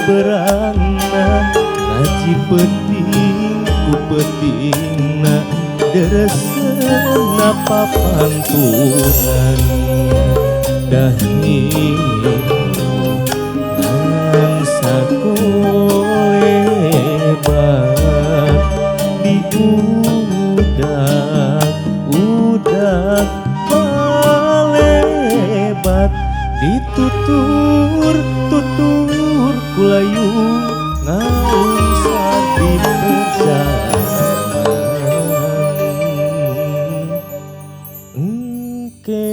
berangna ngaji penting ku pentingna deresna papantunan dahni nang sakolebat di udak palebat ditutur kulayu ngaung di perjalanan engke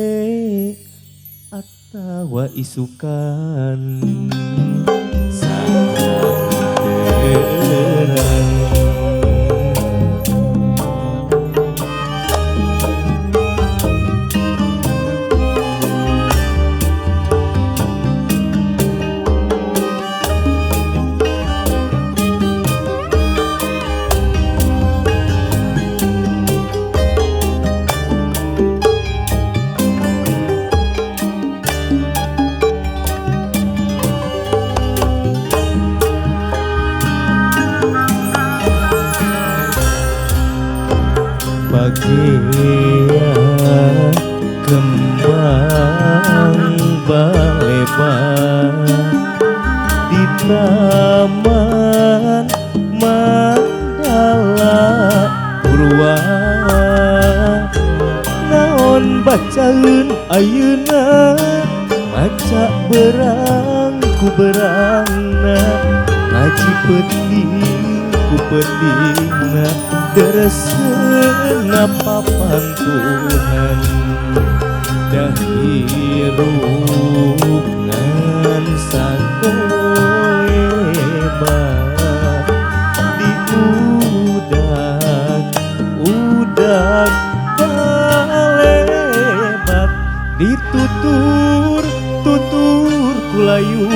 atawa isukan saderang bagia kembang balebat di taman mandala purwa naon bacaeun ayeuna maca berang ku berangna ngaji penting ku pentingna deresna papantunan dahirup ngan sakolebat di udak palebat ditutur kulayu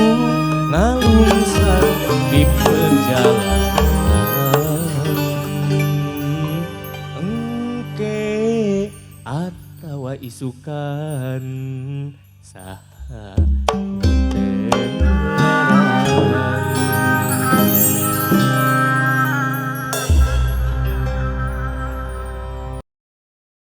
ngalungsan di perjalanan atawa isukan saha